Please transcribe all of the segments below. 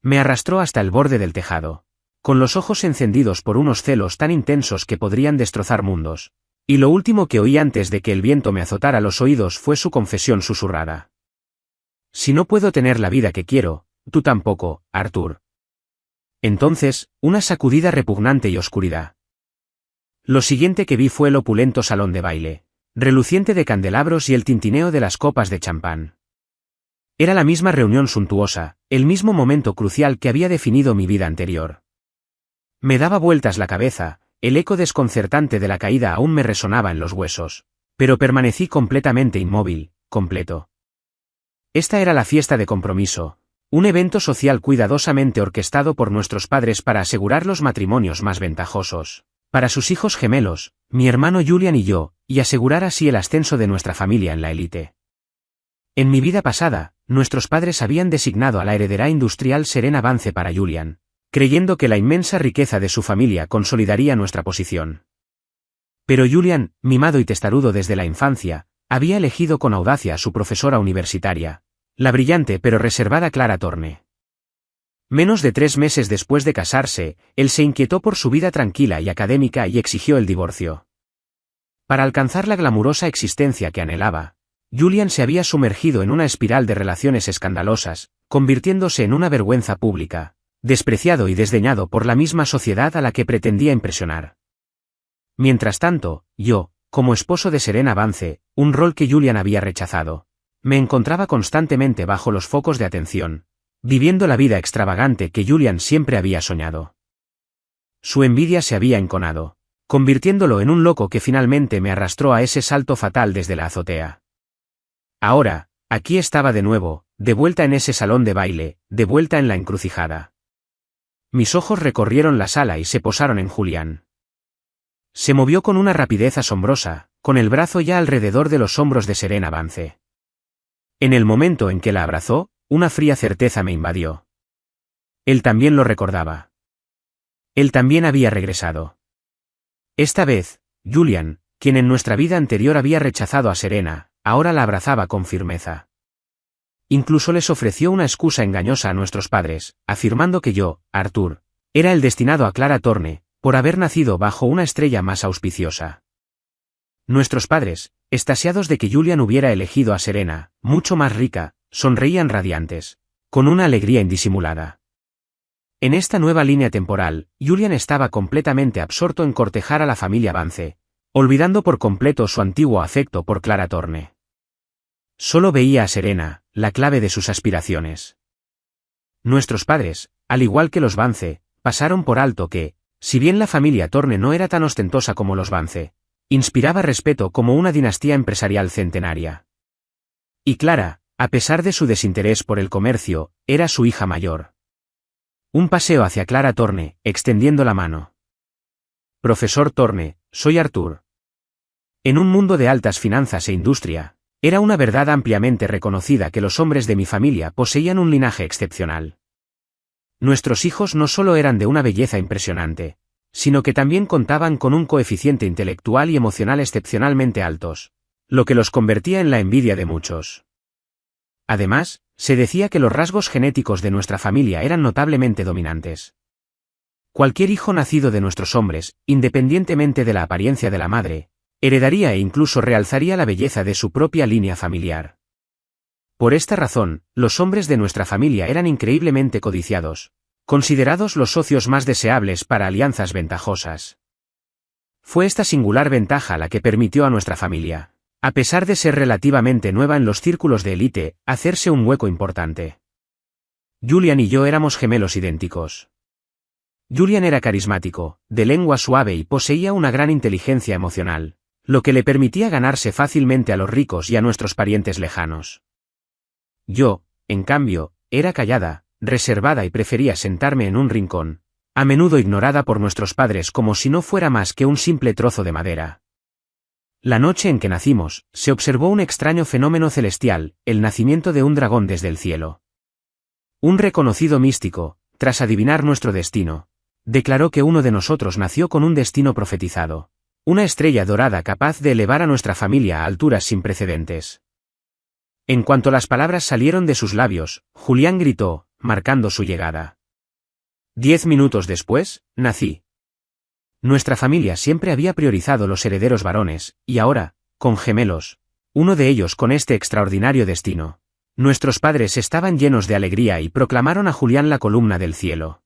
Me arrastró hasta el borde del tejado, con los ojos encendidos por unos celos tan intensos que podrían destrozar mundos. Y lo último que oí antes de que el viento me azotara los oídos fue su confesión susurrada. Si no puedo tener la vida que quiero, tú tampoco, Arthur. Entonces, una sacudida repugnante y oscuridad. Lo siguiente que vi fue el opulento salón de baile, reluciente de candelabros y el tintineo de las copas de champán. Era la misma reunión suntuosa, el mismo momento crucial que había definido mi vida anterior. Me daba vueltas la cabeza, el eco desconcertante de la caída aún me resonaba en los huesos, pero permanecí completamente inmóvil, completo. Esta era la fiesta de compromiso, un evento social cuidadosamente orquestado por nuestros padres para asegurar los matrimonios más ventajosos para sus hijos gemelos, mi hermano Julian y yo, y asegurar así el ascenso de nuestra familia en la élite. En mi vida pasada, nuestros padres habían designado a la heredera industrial Serena Vance para Julian, creyendo que la inmensa riqueza de su familia consolidaría nuestra posición. Pero Julian, mimado y testarudo desde la infancia, había elegido con audacia a su profesora universitaria, la brillante pero reservada Clara Thorne. Menos de 3 meses después de casarse, él se inquietó por su vida tranquila y académica y exigió el divorcio. Para alcanzar la glamurosa existencia que anhelaba, Julian se había sumergido en una espiral de relaciones escandalosas, convirtiéndose en una vergüenza pública, despreciado y desdeñado por la misma sociedad a la que pretendía impresionar. Mientras tanto, yo, como esposo de Serena Vance, un rol que Julian había rechazado, me encontraba constantemente bajo los focos de atención, viviendo la vida extravagante que Julian siempre había soñado. Su envidia se había enconado, convirtiéndolo en un loco que finalmente me arrastró a ese salto fatal desde la azotea. Ahora, aquí estaba de nuevo, de vuelta en ese salón de baile, de vuelta en la encrucijada. Mis ojos recorrieron la sala y se posaron en Julian. Se movió con una rapidez asombrosa, con el brazo ya alrededor de los hombros de Serena Vance. En el momento en que la abrazó, una fría certeza me invadió. Él también lo recordaba. Él también había regresado. Esta vez, Julian, quien en nuestra vida anterior había rechazado a Serena, ahora la abrazaba con firmeza. Incluso les ofreció una excusa engañosa a nuestros padres, afirmando que yo, Arthur, era el destinado a Clara Thorne, por haber nacido bajo una estrella más auspiciosa. Nuestros padres, extasiados de que Julian hubiera elegido a Serena, mucho más rica, sonreían radiantes, con una alegría indisimulada. En esta nueva línea temporal, Julian estaba completamente absorto en cortejar a la familia Vance, olvidando por completo su antiguo afecto por Clara Thorne. Solo veía a Serena, la clave de sus aspiraciones. Nuestros padres, al igual que los Vance, pasaron por alto que, si bien la familia Thorne no era tan ostentosa como los Vance, inspiraba respeto como una dinastía empresarial centenaria. Y Clara, a pesar de su desinterés por el comercio, era su hija mayor. Un paseo hacia Clara Thorne, extendiendo la mano. Profesor Thorne, soy Arthur. En un mundo de altas finanzas e industria, era una verdad ampliamente reconocida que los hombres de mi familia poseían un linaje excepcional. Nuestros hijos no solo eran de una belleza impresionante, sino que también contaban con un coeficiente intelectual y emocional excepcionalmente altos, lo que los convertía en la envidia de muchos. Además, se decía que los rasgos genéticos de nuestra familia eran notablemente dominantes. Cualquier hijo nacido de nuestros hombres, independientemente de la apariencia de la madre, heredaría e incluso realzaría la belleza de su propia línea familiar. Por esta razón, los hombres de nuestra familia eran increíblemente codiciados, considerados los socios más deseables para alianzas ventajosas. Fue esta singular ventaja la que permitió a nuestra familia, a pesar de ser relativamente nueva en los círculos de élite, hacerse un hueco importante. Julian y yo éramos gemelos idénticos. Julian era carismático, de lengua suave y poseía una gran inteligencia emocional, lo que le permitía ganarse fácilmente a los ricos y a nuestros parientes lejanos. Yo, en cambio, era callada, reservada y prefería sentarme en un rincón, a menudo ignorada por nuestros padres como si no fuera más que un simple trozo de madera. La noche en que nacimos, se observó un extraño fenómeno celestial, el nacimiento de un dragón desde el cielo. Un reconocido místico, tras adivinar nuestro destino, declaró que uno de nosotros nació con un destino profetizado, una estrella dorada capaz de elevar a nuestra familia a alturas sin precedentes. En cuanto las palabras salieron de sus labios, Julián gritó, marcando su llegada. 10 minutos después, nací. Nuestra familia siempre había priorizado los herederos varones, y ahora, con gemelos, uno de ellos con este extraordinario destino. Nuestros padres estaban llenos de alegría y proclamaron a Julián la columna del cielo.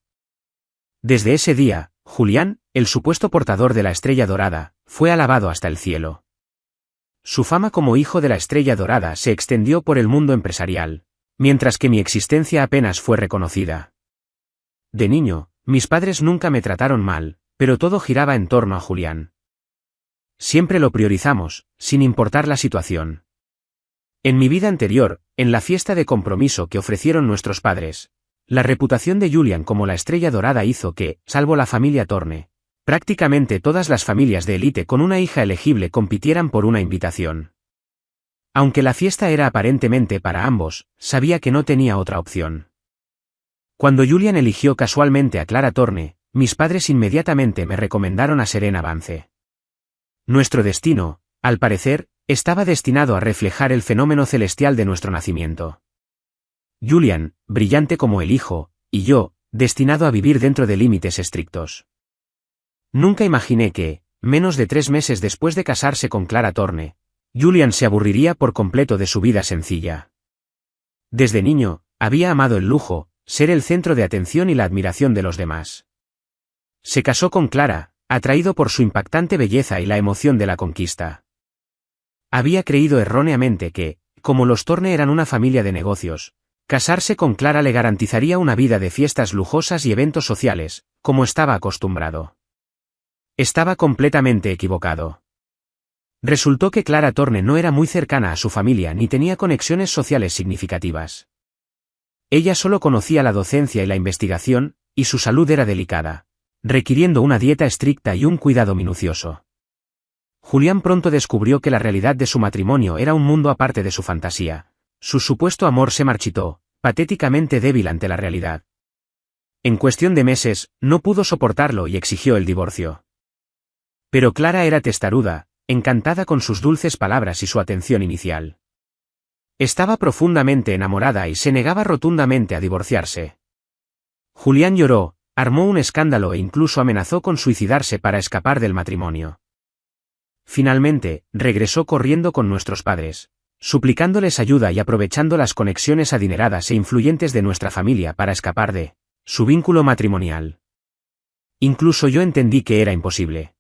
Desde ese día, Julián, el supuesto portador de la estrella dorada, fue alabado hasta el cielo. Su fama como hijo de la estrella dorada se extendió por el mundo empresarial, mientras que mi existencia apenas fue reconocida. De niño, mis padres nunca me trataron mal, pero todo giraba en torno a Julián. Siempre lo priorizamos, sin importar la situación. En mi vida anterior, en la fiesta de compromiso que ofrecieron nuestros padres, la reputación de Julián como la estrella dorada hizo que, salvo la familia Thorne, prácticamente todas las familias de élite con una hija elegible compitieran por una invitación. Aunque la fiesta era aparentemente para ambos, sabía que no tenía otra opción. Cuando Julián eligió casualmente a Clara Thorne, mis padres inmediatamente me recomendaron a Serena Vance. Nuestro destino, al parecer, estaba destinado a reflejar el fenómeno celestial de nuestro nacimiento. Julián, brillante como el hijo, y yo, destinado a vivir dentro de límites estrictos. Nunca imaginé que, menos de 3 meses después de casarse con Clara Thorne, Julián se aburriría por completo de su vida sencilla. Desde niño, había amado el lujo, ser el centro de atención y la admiración de los demás. Se casó con Clara, atraído por su impactante belleza y la emoción de la conquista. Había creído erróneamente que, como los Thorne eran una familia de negocios, casarse con Clara le garantizaría una vida de fiestas lujosas y eventos sociales, como estaba acostumbrado. Estaba completamente equivocado. Resultó que Clara Thorne no era muy cercana a su familia ni tenía conexiones sociales significativas. Ella solo conocía la docencia y la investigación, y su salud era delicada, requiriendo una dieta estricta y un cuidado minucioso. Julián pronto descubrió que la realidad de su matrimonio era un mundo aparte de su fantasía. Su supuesto amor se marchitó, patéticamente débil ante la realidad. En cuestión de meses, no pudo soportarlo y exigió el divorcio. Pero Clara era testaruda, encantada con sus dulces palabras y su atención inicial. Estaba profundamente enamorada y se negaba rotundamente a divorciarse. Julián lloró, armó un escándalo e incluso amenazó con suicidarse para escapar del matrimonio. Finalmente, regresó corriendo con nuestros padres, suplicándoles ayuda y aprovechando las conexiones adineradas e influyentes de nuestra familia para escapar de su vínculo matrimonial. Incluso yo entendí que era imposible.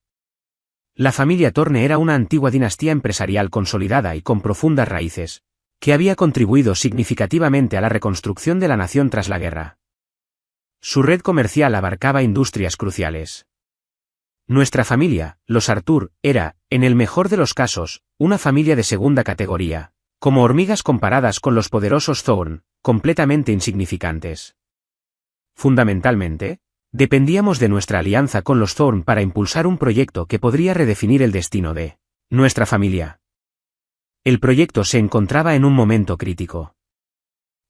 La familia Thorne era una antigua dinastía empresarial consolidada y con profundas raíces, que había contribuido significativamente a la reconstrucción de la nación tras la guerra. Su red comercial abarcaba industrias cruciales. Nuestra familia, los Arthur, era, en el mejor de los casos, una familia de segunda categoría, como hormigas comparadas con los poderosos Thorne, completamente insignificantes. Fundamentalmente, dependíamos de nuestra alianza con los Thorne para impulsar un proyecto que podría redefinir el destino de nuestra familia. El proyecto se encontraba en un momento crítico.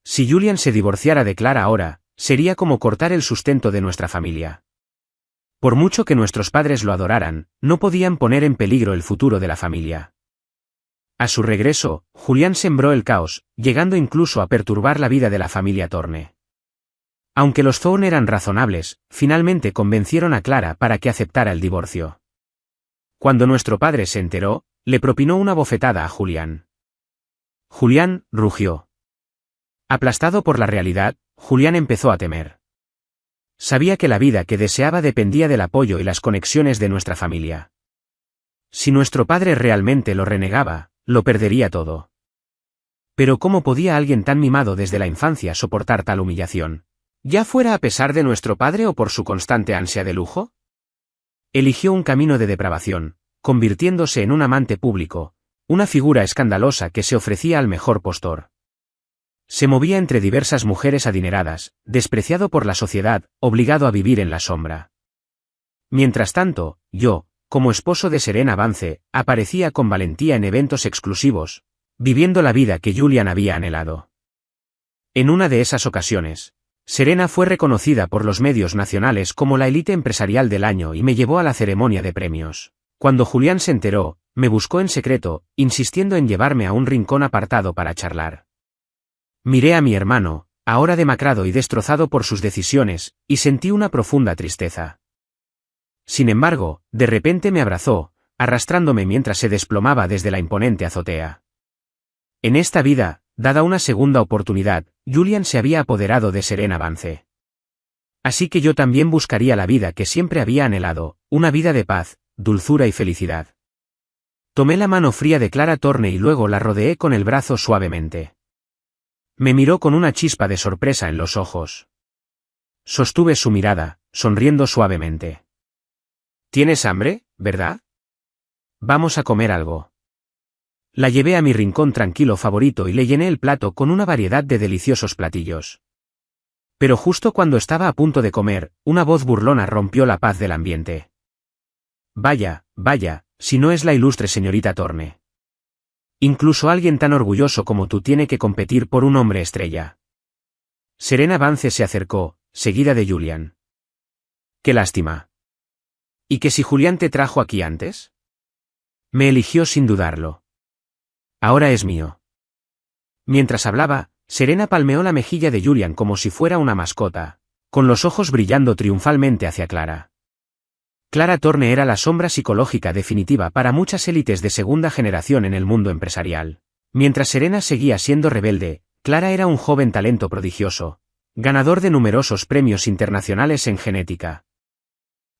Si Julián se divorciara de Clara ahora, sería como cortar el sustento de nuestra familia. Por mucho que nuestros padres lo adoraran, no podían poner en peligro el futuro de la familia. A su regreso, Julián sembró el caos, llegando incluso a perturbar la vida de la familia Thorne. Aunque los Thorne eran razonables, finalmente convencieron a Clara para que aceptara el divorcio. Cuando nuestro padre se enteró, le propinó una bofetada a Julián. Julián rugió. Aplastado por la realidad, Julián empezó a temer. Sabía que la vida que deseaba dependía del apoyo y las conexiones de nuestra familia. Si nuestro padre realmente lo renegaba, lo perdería todo. Pero ¿cómo podía alguien tan mimado desde la infancia soportar tal humillación? ¿Ya fuera a pesar de nuestro padre o por su constante ansia de lujo? Eligió un camino de depravación, convirtiéndose en un amante público, una figura escandalosa que se ofrecía al mejor postor. Se movía entre diversas mujeres adineradas, despreciado por la sociedad, obligado a vivir en la sombra. Mientras tanto, yo, como esposo de Serena Vance, aparecía con valentía en eventos exclusivos, viviendo la vida que Julián había anhelado. En una de esas ocasiones, Serena fue reconocida por los medios nacionales como la élite empresarial del año y me llevó a la ceremonia de premios. Cuando Julián se enteró, me buscó en secreto, insistiendo en llevarme a un rincón apartado para charlar. Miré a mi hermano, ahora demacrado y destrozado por sus decisiones, y sentí una profunda tristeza. Sin embargo, de repente me abrazó, arrastrándome mientras se desplomaba desde la imponente azotea. En esta vida, dada una segunda oportunidad, Julian se había apoderado de Serena Vance. Así que yo también buscaría la vida que siempre había anhelado, una vida de paz, dulzura y felicidad. Tomé la mano fría de Clara Torne y luego la rodeé con el brazo suavemente. Me miró con una chispa de sorpresa en los ojos. Sostuve su mirada, sonriendo suavemente. ¿Tienes hambre, verdad? Vamos a comer algo. La llevé a mi rincón tranquilo favorito y le llené el plato con una variedad de deliciosos platillos. Pero justo cuando estaba a punto de comer, una voz burlona rompió la paz del ambiente. Vaya, vaya, si no es la ilustre señorita Torne. Incluso alguien tan orgulloso como tú tiene que competir por un hombre estrella. Serena Vance se acercó, seguida de Julian. Qué lástima. ¿Y que si Julián te trajo aquí antes? Me eligió sin dudarlo. Ahora es mío. Mientras hablaba, Serena palmeó la mejilla de Julian como si fuera una mascota, con los ojos brillando triunfalmente hacia Clara. Clara Torne era la sombra psicológica definitiva para muchas élites de segunda generación en el mundo empresarial. Mientras Serena seguía siendo rebelde, Clara era un joven talento prodigioso, ganador de numerosos premios internacionales en genética.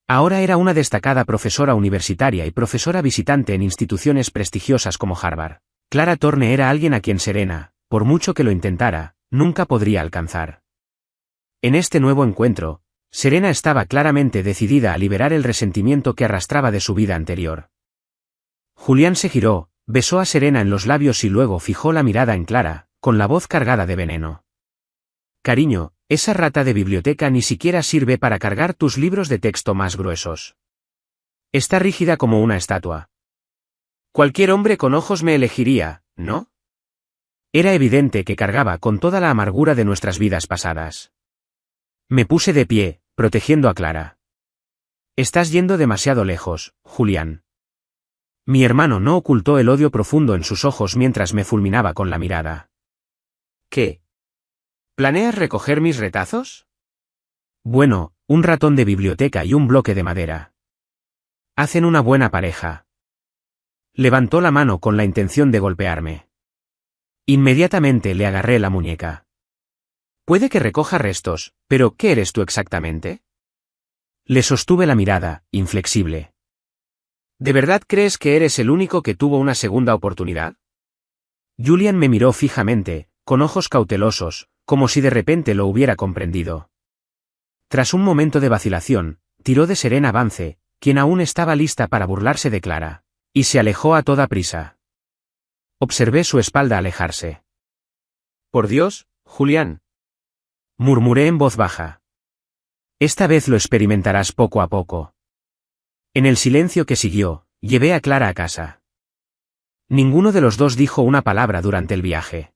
Ahora era una destacada profesora universitaria y profesora visitante en instituciones prestigiosas como Harvard. Clara Torne era alguien a quien Serena, por mucho que lo intentara, nunca podría alcanzar. En este nuevo encuentro, Serena estaba claramente decidida a liberar el resentimiento que arrastraba de su vida anterior. Julián se giró, besó a Serena en los labios y luego fijó la mirada en Clara, con la voz cargada de veneno. Cariño, esa rata de biblioteca ni siquiera sirve para cargar tus libros de texto más gruesos. Está rígida como una estatua. Cualquier hombre con ojos me elegiría, ¿no? Era evidente que cargaba con toda la amargura de nuestras vidas pasadas. Me puse de pie, protegiendo a Clara. Estás yendo demasiado lejos, Julián. Mi hermano no ocultó el odio profundo en sus ojos mientras me fulminaba con la mirada. ¿Qué? ¿Planeas recoger mis retazos? Bueno, un ratón de biblioteca y un bloque de madera. Hacen una buena pareja. Levantó la mano con la intención de golpearme. Inmediatamente le agarré la muñeca. Puede que recoja restos, pero ¿qué eres tú exactamente? Le sostuve la mirada, inflexible. ¿De verdad crees que eres el único que tuvo una segunda oportunidad? Julian me miró fijamente, con ojos cautelosos, como si de repente lo hubiera comprendido. Tras un momento de vacilación, tiró de Serena Vance, quien aún estaba lista para burlarse de Clara, y se alejó a toda prisa. Observé su espalda alejarse. Por Dios, Julián. Murmuré en voz baja. Esta vez lo experimentarás poco a poco. En el silencio que siguió, llevé a Clara a casa. Ninguno de los dos dijo una palabra durante el viaje.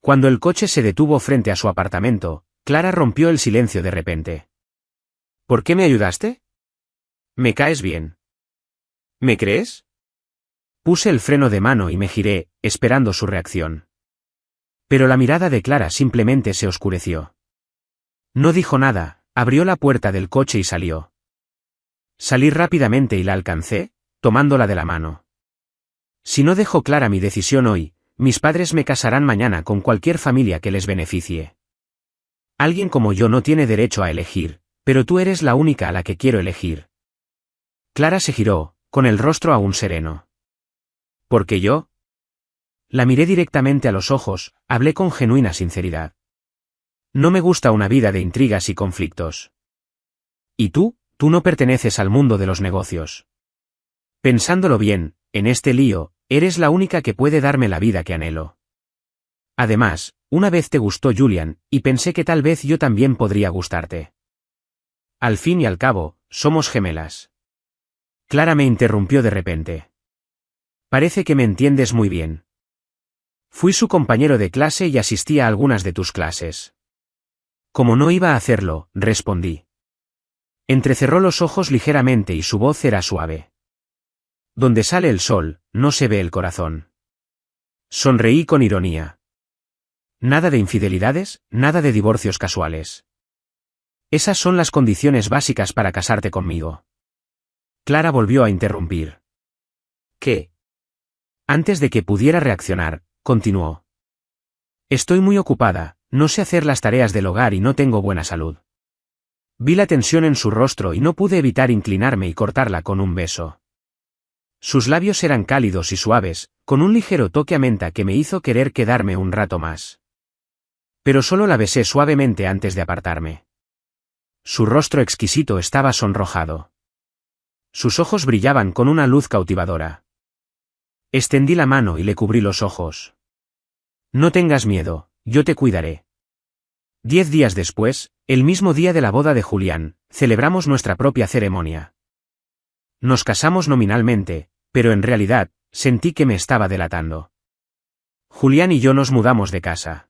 Cuando el coche se detuvo frente a su apartamento, Clara rompió el silencio de repente. ¿Por qué me ayudaste? Me caes bien. ¿Me crees? Puse el freno de mano y me giré, esperando su reacción. Pero la mirada de Clara simplemente se oscureció. No dijo nada, abrió la puerta del coche y salió. Salí rápidamente y la alcancé, tomándola de la mano. Si no dejo clara mi decisión hoy, mis padres me casarán mañana con cualquier familia que les beneficie. Alguien como yo no tiene derecho a elegir, pero tú eres la única a la que quiero elegir. Clara se giró, con el rostro aún sereno. ¿Por qué yo? La miré directamente a los ojos, hablé con genuina sinceridad. No me gusta una vida de intrigas y conflictos. ¿Y tú? Tú no perteneces al mundo de los negocios. Pensándolo bien, en este lío, eres la única que puede darme la vida que anhelo. Además, una vez te gustó Julian, y pensé que tal vez yo también podría gustarte. Al fin y al cabo, somos gemelas. Clara me interrumpió de repente. Parece que me entiendes muy bien. Fui su compañero de clase y asistí a algunas de tus clases. Como no iba a hacerlo, respondí. Entrecerró los ojos ligeramente y su voz era suave. Donde sale el sol, no se ve el corazón. Sonreí con ironía. Nada de infidelidades, nada de divorcios casuales. Esas son las condiciones básicas para casarte conmigo. Clara volvió a interrumpir. ¿Qué? Antes de que pudiera reaccionar, continuó. Estoy muy ocupada, no sé hacer las tareas del hogar y no tengo buena salud. Vi la tensión en su rostro y no pude evitar inclinarme y cortarla con un beso. Sus labios eran cálidos y suaves, con un ligero toque a menta que me hizo querer quedarme un rato más. Pero solo la besé suavemente antes de apartarme. Su rostro exquisito estaba sonrojado. Sus ojos brillaban con una luz cautivadora. Extendí la mano y le cubrí los ojos. No tengas miedo, yo te cuidaré. 10 días después, el mismo día de la boda de Julián, celebramos nuestra propia ceremonia. Nos casamos nominalmente, pero en realidad, sentí que me estaba delatando. Julián y yo nos mudamos de casa.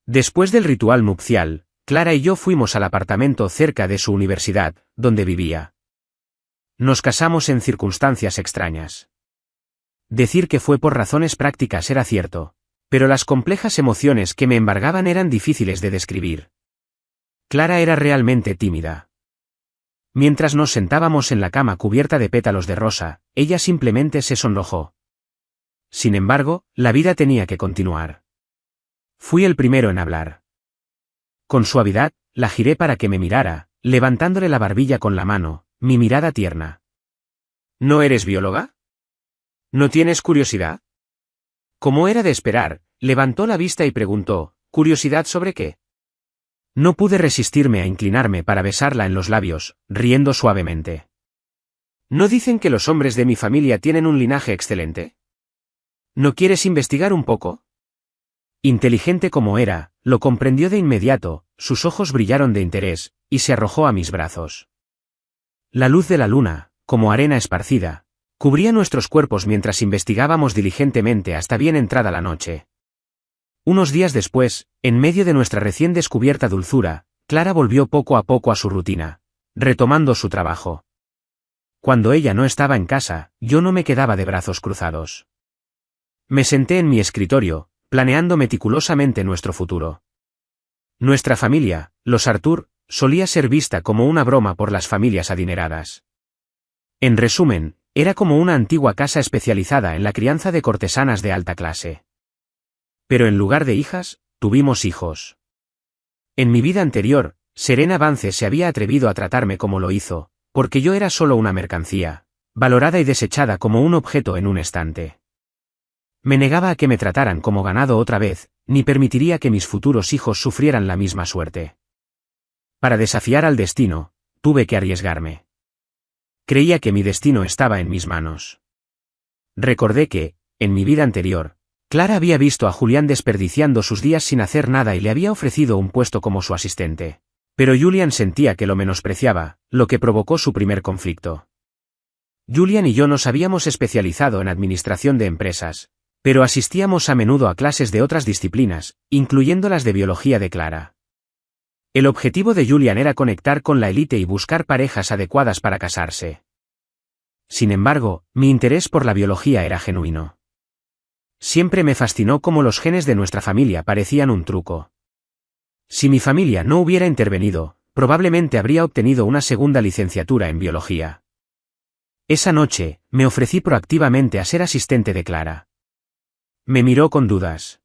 Después del ritual nupcial, Clara y yo fuimos al apartamento cerca de su universidad, donde vivía. Nos casamos en circunstancias extrañas. Decir que fue por razones prácticas era cierto, pero las complejas emociones que me embargaban eran difíciles de describir. Clara era realmente tímida. Mientras nos sentábamos en la cama cubierta de pétalos de rosa, ella simplemente se sonrojó. Sin embargo, la vida tenía que continuar. Fui el primero en hablar. Con suavidad, la giré para que me mirara, levantándole la barbilla con la mano, mi mirada tierna. ¿No eres bióloga? ¿No tienes curiosidad? Como era de esperar, levantó la vista y preguntó, ¿curiosidad sobre qué? No pude resistirme a inclinarme para besarla en los labios, riendo suavemente. ¿No dicen que los hombres de mi familia tienen un linaje excelente? ¿No quieres investigar un poco? Inteligente como era, lo comprendió de inmediato, sus ojos brillaron de interés, y se arrojó a mis brazos. La luz de la luna, como arena esparcida, cubría nuestros cuerpos mientras investigábamos diligentemente hasta bien entrada la noche. Unos días después, en medio de nuestra recién descubierta dulzura, Clara volvió poco a poco a su rutina, retomando su trabajo. Cuando ella no estaba en casa, yo no me quedaba de brazos cruzados. Me senté en mi escritorio, planeando meticulosamente nuestro futuro. Nuestra familia, los Arthur, solía ser vista como una broma por las familias adineradas. En resumen, era como una antigua casa especializada en la crianza de cortesanas de alta clase. Pero en lugar de hijas, tuvimos hijos. En mi vida anterior, Serena Vance se había atrevido a tratarme como lo hizo, porque yo era solo una mercancía, valorada y desechada como un objeto en un estante. Me negaba a que me trataran como ganado otra vez, ni permitiría que mis futuros hijos sufrieran la misma suerte. Para desafiar al destino, tuve que arriesgarme. Creía que mi destino estaba en mis manos. Recordé que, en mi vida anterior, Clara había visto a Julián desperdiciando sus días sin hacer nada y le había ofrecido un puesto como su asistente. Pero Julián sentía que lo menospreciaba, lo que provocó su primer conflicto. Julián y yo nos habíamos especializado en administración de empresas, pero asistíamos a menudo a clases de otras disciplinas, incluyendo las de biología de Clara. El objetivo de Julián era conectar con la élite y buscar parejas adecuadas para casarse. Sin embargo, mi interés por la biología era genuino. Siempre me fascinó cómo los genes de nuestra familia parecían un truco. Si mi familia no hubiera intervenido, probablemente habría obtenido una segunda licenciatura en biología. Esa noche, me ofrecí proactivamente a ser asistente de Clara. Me miró con dudas.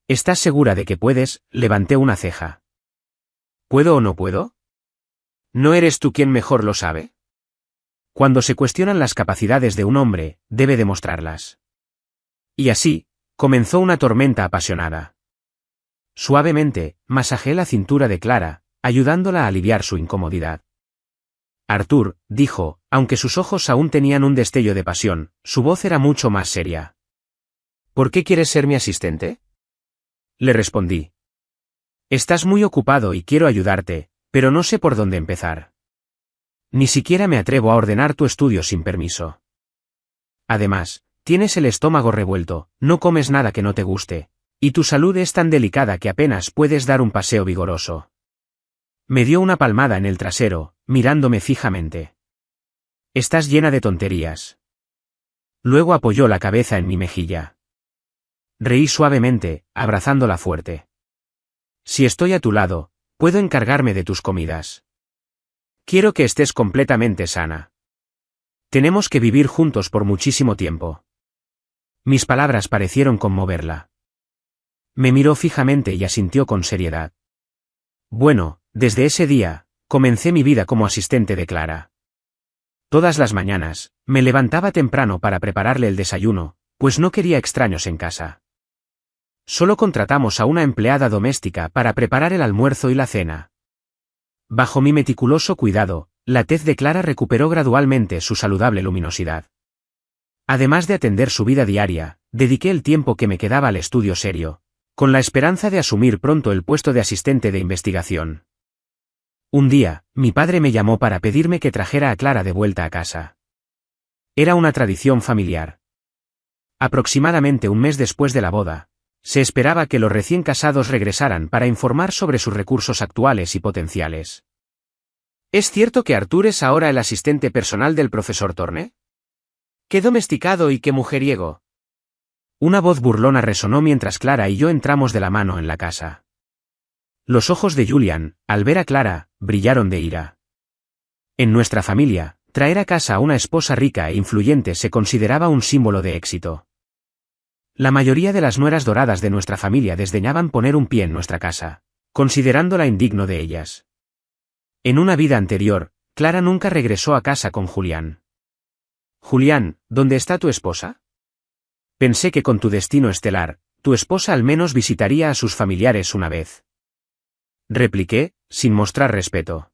¿Estás segura de que puedes? Levanté una ceja. ¿Puedo o no puedo? ¿No eres tú quien mejor lo sabe? Cuando se cuestionan las capacidades de un hombre, debe demostrarlas. Y así, comenzó una tormenta apasionada. Suavemente, masajeé la cintura de Clara, ayudándola a aliviar su incomodidad. Arthur, dijo, aunque sus ojos aún tenían un destello de pasión, su voz era mucho más seria. ¿Por qué quieres ser mi asistente? Le respondí. Estás muy ocupado y quiero ayudarte, pero no sé por dónde empezar. Ni siquiera me atrevo a ordenar tu estudio sin permiso. Además, tienes el estómago revuelto, no comes nada que no te guste, y tu salud es tan delicada que apenas puedes dar un paseo vigoroso. Me dio una palmada en el trasero, mirándome fijamente. Estás llena de tonterías. Luego apoyó la cabeza en mi mejilla. Reí suavemente, abrazándola fuerte. Si estoy a tu lado, puedo encargarme de tus comidas. Quiero que estés completamente sana. Tenemos que vivir juntos por muchísimo tiempo. Mis palabras parecieron conmoverla. Me miró fijamente y asintió con seriedad. Bueno, desde ese día, comencé mi vida como asistente de Clara. Todas las mañanas, me levantaba temprano para prepararle el desayuno, pues no quería extraños en casa. Solo contratamos a una empleada doméstica para preparar el almuerzo y la cena. Bajo mi meticuloso cuidado, la tez de Clara recuperó gradualmente su saludable luminosidad. Además de atender su vida diaria, dediqué el tiempo que me quedaba al estudio serio, con la esperanza de asumir pronto el puesto de asistente de investigación. Un día, mi padre me llamó para pedirme que trajera a Clara de vuelta a casa. Era una tradición familiar. Aproximadamente un mes después de la boda, se esperaba que los recién casados regresaran para informar sobre sus recursos actuales y potenciales. ¿Es cierto que Arthur es ahora el asistente personal del profesor Thorne? ¡Qué domesticado y qué mujeriego! Una voz burlona resonó mientras Clara y yo entramos de la mano en la casa. Los ojos de Julian, al ver a Clara, brillaron de ira. En nuestra familia, traer a casa a una esposa rica e influyente se consideraba un símbolo de éxito. La mayoría de las nueras doradas de nuestra familia desdeñaban poner un pie en nuestra casa, considerándola indigno de ellas. En una vida anterior, Clara nunca regresó a casa con Julián. Julián, ¿dónde está tu esposa? Pensé que con tu destino estelar, tu esposa al menos visitaría a sus familiares una vez. Repliqué, sin mostrar respeto.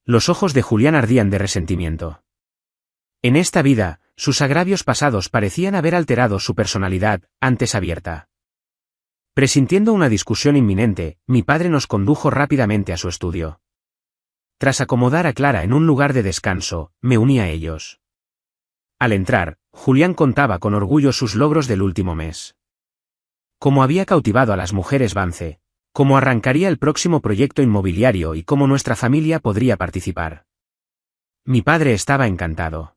Los ojos de Julián ardían de resentimiento. En esta vida, sus agravios pasados parecían haber alterado su personalidad, antes abierta. Presintiendo una discusión inminente, mi padre nos condujo rápidamente a su estudio. Tras acomodar a Clara en un lugar de descanso, me uní a ellos. Al entrar, Julián contaba con orgullo sus logros del último mes. Cómo había cautivado a las mujeres Vance, cómo arrancaría el próximo proyecto inmobiliario y cómo nuestra familia podría participar. Mi padre estaba encantado.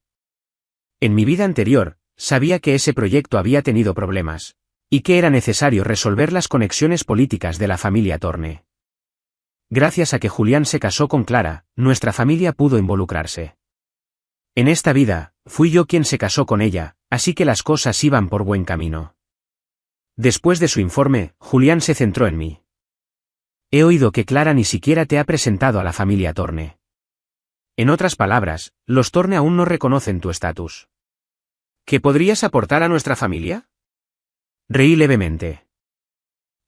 En mi vida anterior, sabía que ese proyecto había tenido problemas, y que era necesario resolver las conexiones políticas de la familia Thorne. Gracias a que Julián se casó con Clara, nuestra familia pudo involucrarse. En esta vida, fui yo quien se casó con ella, así que las cosas iban por buen camino. Después de su informe, Julián se centró en mí. He oído que Clara ni siquiera te ha presentado a la familia Thorne. En otras palabras, los Thorne aún no reconocen tu estatus. ¿Qué podrías aportar a nuestra familia? Reí levemente.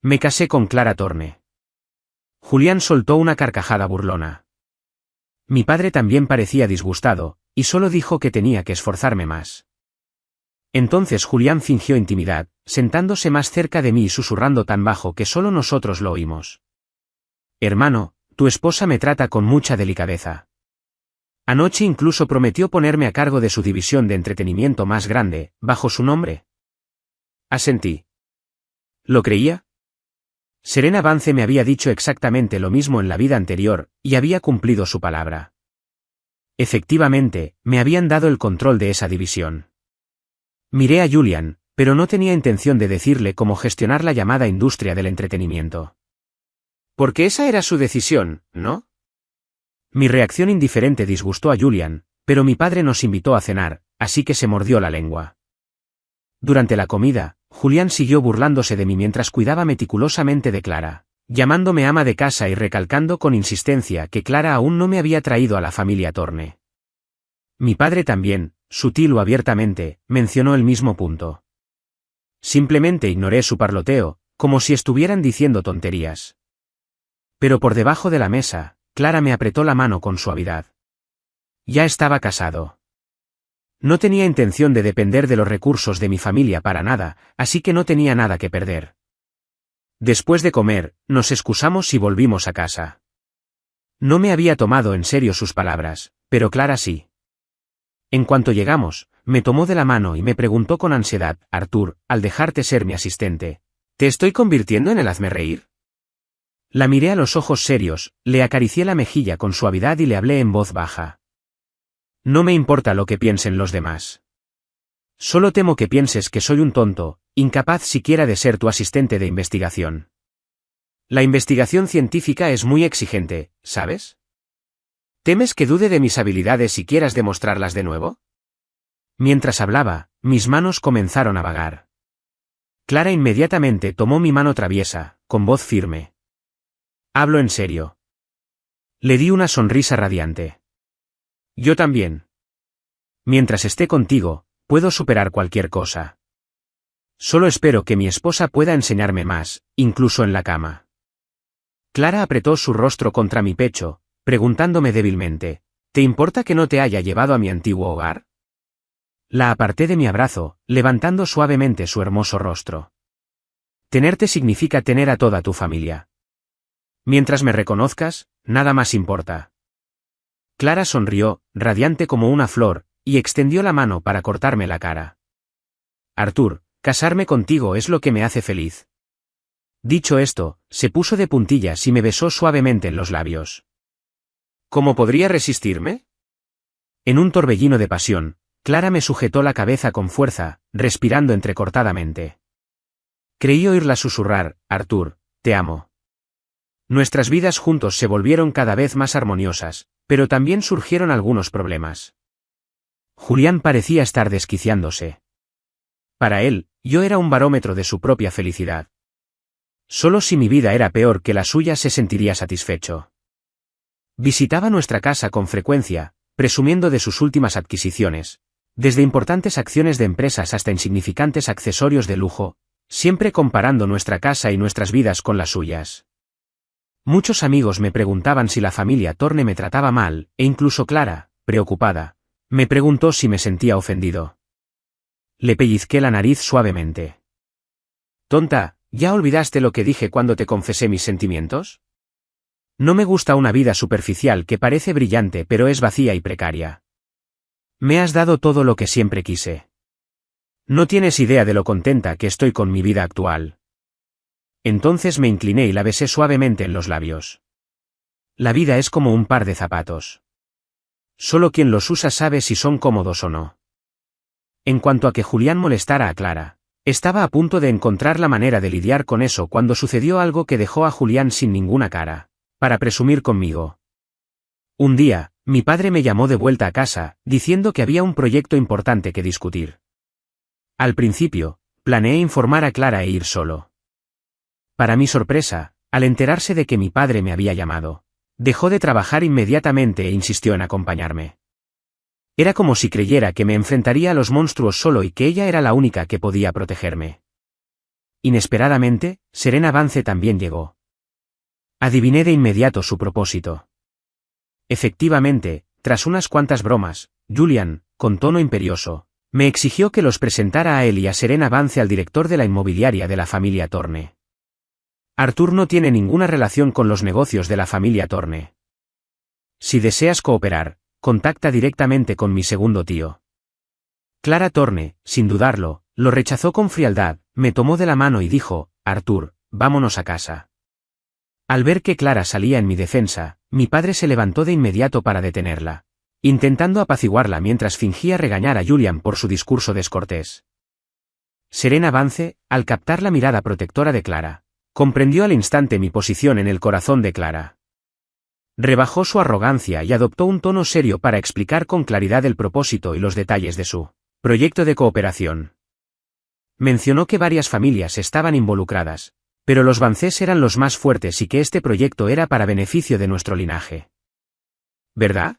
Me casé con Clara Thorne. Julián soltó una carcajada burlona. Mi padre también parecía disgustado, y solo dijo que tenía que esforzarme más. Entonces Julián fingió intimidad, sentándose más cerca de mí y susurrando tan bajo que solo nosotros lo oímos. Hermano, tu esposa me trata con mucha delicadeza. Anoche incluso prometió ponerme a cargo de su división de entretenimiento más grande, bajo su nombre. Asentí. ¿Lo creía? Serena Vance me había dicho exactamente lo mismo en la vida anterior, y había cumplido su palabra. Efectivamente, me habían dado el control de esa división. Miré a Julian, pero no tenía intención de decirle cómo gestionar la llamada industria del entretenimiento. Porque esa era su decisión, ¿no? Mi reacción indiferente disgustó a Julian, pero mi padre nos invitó a cenar, así que se mordió la lengua. Durante la comida, Julián siguió burlándose de mí mientras cuidaba meticulosamente de Clara, llamándome ama de casa y recalcando con insistencia que Clara aún no me había traído a la familia Thorne. Mi padre también, sutil o abiertamente, mencionó el mismo punto. Simplemente ignoré su parloteo, como si estuvieran diciendo tonterías. Pero por debajo de la mesa, Clara me apretó la mano con suavidad. Ya estaba casado. No tenía intención de depender de los recursos de mi familia para nada, así que no tenía nada que perder. Después de comer, nos excusamos y volvimos a casa. No me había tomado en serio sus palabras, pero Clara sí. En cuanto llegamos, me tomó de la mano y me preguntó con ansiedad, Arthur, al dejarte ser mi asistente, ¿te estoy convirtiendo en el hazmerreír? La miré a los ojos serios, le acaricié la mejilla con suavidad y le hablé en voz baja. No me importa lo que piensen los demás. Solo temo que pienses que soy un tonto, incapaz siquiera de ser tu asistente de investigación. La investigación científica es muy exigente, ¿sabes? ¿Temes que dude de mis habilidades y quieras demostrarlas de nuevo? Mientras hablaba, mis manos comenzaron a vagar. Clara inmediatamente tomó mi mano traviesa, con voz firme. Hablo en serio. Le di una sonrisa radiante. Yo también. Mientras esté contigo, puedo superar cualquier cosa. Solo espero que mi esposa pueda enseñarme más, incluso en la cama. Clara apretó su rostro contra mi pecho, preguntándome débilmente, ¿te importa que no te haya llevado a mi antiguo hogar? La aparté de mi abrazo, levantando suavemente su hermoso rostro. Tenerte significa tener a toda tu familia. Mientras me reconozcas, nada más importa. Clara sonrió, radiante como una flor, y extendió la mano para cortarme la cara. Arthur, casarme contigo es lo que me hace feliz. Dicho esto, se puso de puntillas y me besó suavemente en los labios. ¿Cómo podría resistirme? En un torbellino de pasión, Clara me sujetó la cabeza con fuerza, respirando entrecortadamente. Creí oírla susurrar, Arthur, te amo. Nuestras vidas juntos se volvieron cada vez más armoniosas, pero también surgieron algunos problemas. Julián parecía estar desquiciándose. Para él, yo era un barómetro de su propia felicidad. Solo si mi vida era peor que la suya se sentiría satisfecho. Visitaba nuestra casa con frecuencia, presumiendo de sus últimas adquisiciones, desde importantes acciones de empresas hasta insignificantes accesorios de lujo, siempre comparando nuestra casa y nuestras vidas con las suyas. Muchos amigos me preguntaban si la familia Thorne me trataba mal, e incluso Clara, preocupada, me preguntó si me sentía ofendido. Le pellizqué la nariz suavemente. Tonta, ¿ya olvidaste lo que dije cuando te confesé mis sentimientos? No me gusta una vida superficial que parece brillante pero es vacía y precaria. Me has dado todo lo que siempre quise. No tienes idea de lo contenta que estoy con mi vida actual. Entonces me incliné y la besé suavemente en los labios. La vida es como un par de zapatos. Solo quien los usa sabe si son cómodos o no. En cuanto a que Julián molestara a Clara, estaba a punto de encontrar la manera de lidiar con eso cuando sucedió algo que dejó a Julián sin ninguna cara, para presumir conmigo. Un día, mi padre me llamó de vuelta a casa, diciendo que había un proyecto importante que discutir. Al principio, planeé informar a Clara e ir solo. Para mi sorpresa, al enterarse de que mi padre me había llamado, dejó de trabajar inmediatamente e insistió en acompañarme. Era como si creyera que me enfrentaría a los monstruos solo y que ella era la única que podía protegerme. Inesperadamente, Serena Vance también llegó. Adiviné de inmediato su propósito. Efectivamente, tras unas cuantas bromas, Julian, con tono imperioso, me exigió que los presentara a él y a Serena Vance al director de la inmobiliaria de la familia Thorne. Arthur no tiene ninguna relación con los negocios de la familia Thorne. Si deseas cooperar, contacta directamente con mi segundo tío. Clara Thorne, sin dudarlo, lo rechazó con frialdad, me tomó de la mano y dijo, Arthur, vámonos a casa. Al ver que Clara salía en mi defensa, mi padre se levantó de inmediato para detenerla, intentando apaciguarla mientras fingía regañar a Julian por su discurso descortés. Serena Vance, al captar la mirada protectora de Clara, comprendió al instante mi posición en el corazón de Clara. Rebajó su arrogancia y adoptó un tono serio para explicar con claridad el propósito y los detalles de su proyecto de cooperación. Mencionó que varias familias estaban involucradas, pero los Vancés eran los más fuertes y que este proyecto era para beneficio de nuestro linaje. ¿Verdad?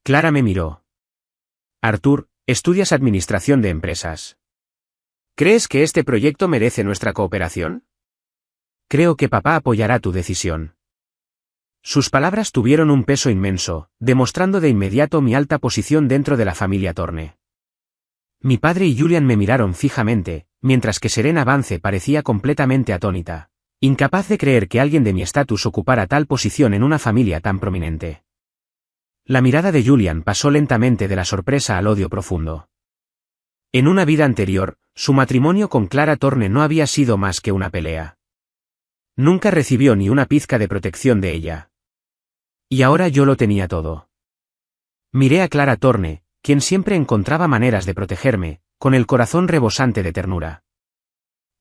Clara me miró. Arthur, estudias administración de empresas. ¿Crees que este proyecto merece nuestra cooperación? Creo que papá apoyará tu decisión. Sus palabras tuvieron un peso inmenso, demostrando de inmediato mi alta posición dentro de la familia Thorne. Mi padre y Julian me miraron fijamente, mientras que Serena Vance parecía completamente atónita, incapaz de creer que alguien de mi estatus ocupara tal posición en una familia tan prominente. La mirada de Julian pasó lentamente de la sorpresa al odio profundo. En una vida anterior, su matrimonio con Clara Thorne no había sido más que una pelea. Nunca recibió ni una pizca de protección de ella. Y ahora yo lo tenía todo. Miré a Clara Thorne, quien siempre encontraba maneras de protegerme, con el corazón rebosante de ternura.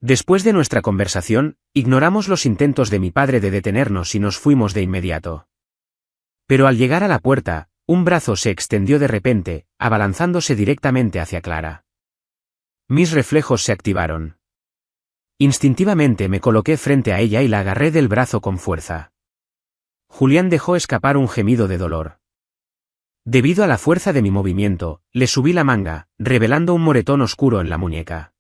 Después de nuestra conversación, ignoramos los intentos de mi padre de detenernos y nos fuimos de inmediato. Pero al llegar a la puerta, un brazo se extendió de repente, abalanzándose directamente hacia Clara. Mis reflejos se activaron. Instintivamente me coloqué frente a ella y la agarré del brazo con fuerza. Julián dejó escapar un gemido de dolor. Debido a la fuerza de mi movimiento, le subí la manga, revelando un moretón oscuro en la muñeca.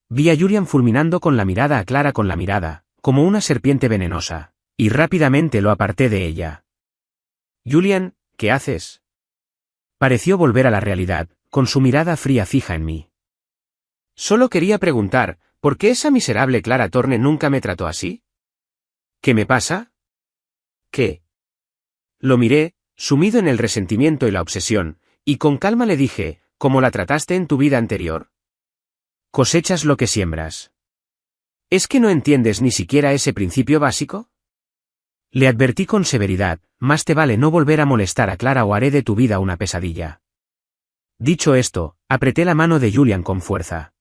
Vi a Julián fulminando con la mirada a Clara con la mirada, como una serpiente venenosa, y rápidamente lo aparté de ella. Julián, ¿qué haces? Pareció volver a la realidad, con su mirada fría fija en mí. Solo quería preguntar, ¿por qué esa miserable Clara Thorne nunca me trató así? ¿Qué me pasa? ¿Qué? Lo miré, sumido en el resentimiento y la obsesión, y con calma le dije, ¿cómo la trataste en tu vida anterior? Cosechas lo que siembras. ¿Es que no entiendes ni siquiera ese principio básico? Le advertí con severidad, más te vale no volver a molestar a Clara o haré de tu vida una pesadilla. Dicho esto, apreté la mano de Julián con fuerza.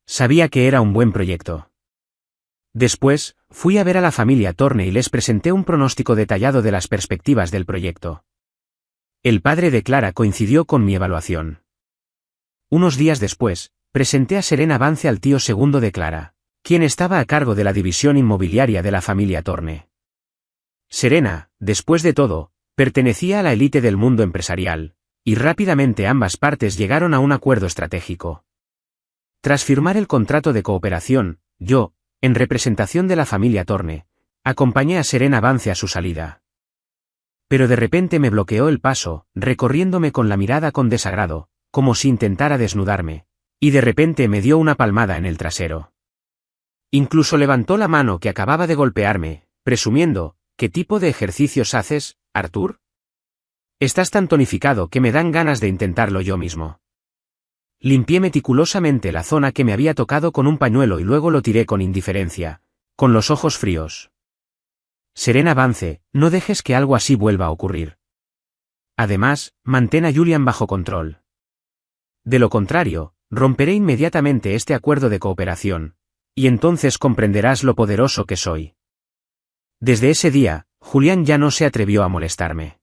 Sabía que era un buen proyecto. Después, fui a ver a la familia Thorne y les presenté un pronóstico detallado de las perspectivas del proyecto. El padre de Clara coincidió con mi evaluación. Unos días después, presenté a Serena Vance al tío segundo de Clara, quien estaba a cargo de la división inmobiliaria de la familia Thorne. Serena, después de todo, pertenecía a la élite del mundo empresarial, y rápidamente ambas partes llegaron a un acuerdo estratégico. Tras firmar el contrato de cooperación, yo, en representación de la familia Thorne, acompañé a Serena Vance a su salida. Pero de repente me bloqueó el paso, recorriéndome con la mirada con desagrado, como si intentara desnudarme, y de repente me dio una palmada en el trasero. Incluso levantó la mano que acababa de golpearme, presumiendo, ¿qué tipo de ejercicios haces, Arthur? Estás tan tonificado que me dan ganas de intentarlo yo mismo. Limpié meticulosamente la zona que me había tocado con un pañuelo y luego lo tiré con indiferencia, con los ojos fríos. Serena Vance, no dejes que algo así vuelva a ocurrir. Además, mantén a Julián bajo control. De lo contrario, romperé inmediatamente este acuerdo de cooperación, y entonces comprenderás lo poderoso que soy. Desde ese día, Julián ya no se atrevió a molestarme.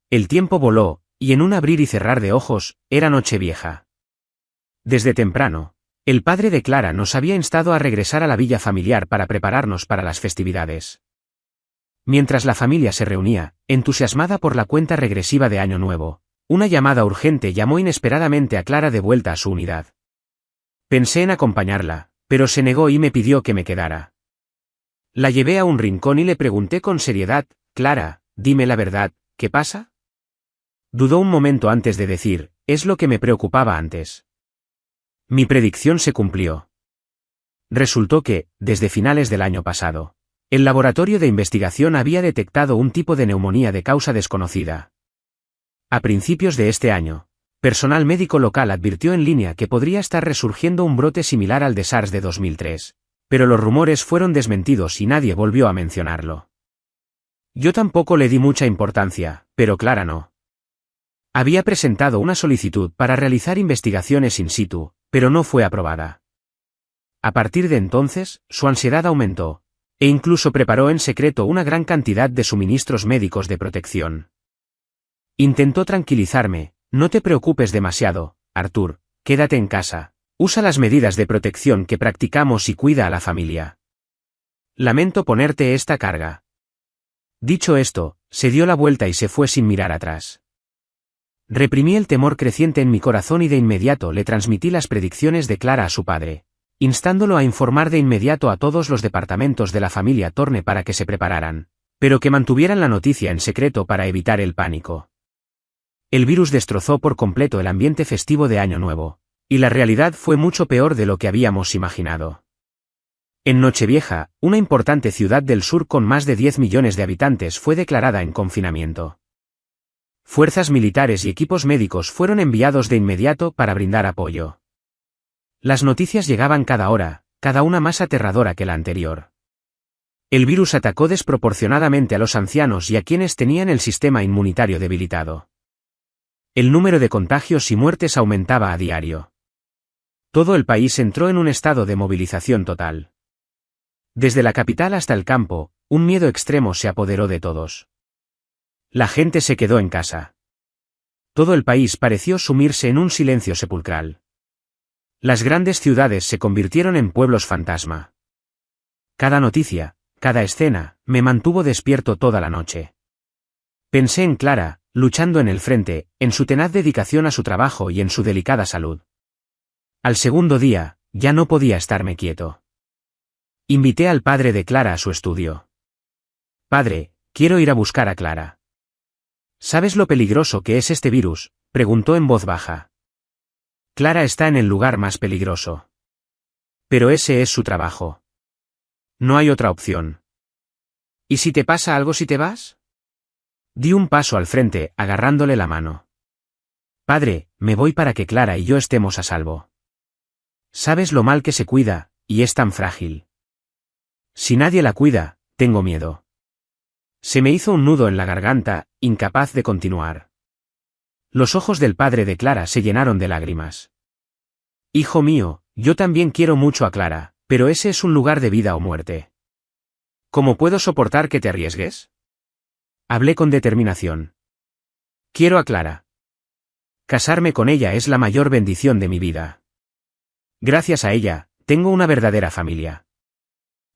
El tiempo voló, y en un abrir y cerrar de ojos, era Nochevieja. Desde temprano, el padre de Clara nos había instado a regresar a la villa familiar para prepararnos para las festividades. Mientras la familia se reunía, entusiasmada por la cuenta regresiva de Año Nuevo, una llamada urgente llamó inesperadamente a Clara de vuelta a su unidad. Pensé en acompañarla, pero se negó y me pidió que me quedara. La llevé a un rincón y le pregunté con seriedad, Clara, dime la verdad, ¿qué pasa? Dudó un momento antes de decir, es lo que me preocupaba antes. Mi predicción se cumplió. Resultó que, desde finales del año pasado, el laboratorio de investigación había detectado un tipo de neumonía de causa desconocida. A principios de este año, personal médico local advirtió en línea que podría estar resurgiendo un brote similar al de SARS de 2003, pero los rumores fueron desmentidos y nadie volvió a mencionarlo. Yo tampoco le di mucha importancia, pero Clara no. Había presentado una solicitud para realizar investigaciones in situ, pero no fue aprobada. A partir de entonces, su ansiedad aumentó, e incluso preparó en secreto una gran cantidad de suministros médicos de protección. Intentó tranquilizarme, no te preocupes demasiado, Arthur, quédate en casa, usa las medidas de protección que practicamos y cuida a la familia. Lamento ponerte esta carga. Dicho esto, se dio la vuelta y se fue sin mirar atrás. Reprimí el temor creciente en mi corazón y de inmediato le transmití las predicciones de Clara a su padre, instándolo a informar de inmediato a todos los departamentos de la familia Thorne para que se prepararan, pero que mantuvieran la noticia en secreto para evitar el pánico. El virus destrozó por completo el ambiente festivo de Año Nuevo, y la realidad fue mucho peor de lo que habíamos imaginado. En Nochevieja, una importante ciudad del sur con más de 10 millones de habitantes fue declarada en confinamiento. Fuerzas militares y equipos médicos fueron enviados de inmediato para brindar apoyo. Las noticias llegaban cada hora, cada una más aterradora que la anterior. El virus atacó desproporcionadamente a los ancianos y a quienes tenían el sistema inmunitario debilitado. El número de contagios y muertes aumentaba a diario. Todo el país entró en un estado de movilización total. Desde la capital hasta el campo, un miedo extremo se apoderó de todos. La gente se quedó en casa. Todo el país pareció sumirse en un silencio sepulcral. Las grandes ciudades se convirtieron en pueblos fantasma. Cada noticia, cada escena, me mantuvo despierto toda la noche. Pensé en Clara, luchando en el frente, en su tenaz dedicación a su trabajo y en su delicada salud. Al segundo día, ya no podía estarme quieto. Invité al padre de Clara a su estudio. «Padre, quiero ir a buscar a Clara». «¿Sabes lo peligroso que es este virus?», preguntó en voz baja. «Clara está en el lugar más peligroso. Pero ese es su trabajo. No hay otra opción». «¿Y si te pasa algo si te vas?». Di un paso al frente, agarrándole la mano. «Padre, me voy para que Clara y yo estemos a salvo. Sabes lo mal que se cuida, y es tan frágil. Si nadie la cuida, tengo miedo». Se me hizo un nudo en la garganta, incapaz de continuar. Los ojos del padre de Clara se llenaron de lágrimas. «Hijo mío, yo también quiero mucho a Clara, pero ese es un lugar de vida o muerte. ¿Cómo puedo soportar que te arriesgues?». Hablé con determinación. «Quiero a Clara. Casarme con ella es la mayor bendición de mi vida. Gracias a ella, tengo una verdadera familia.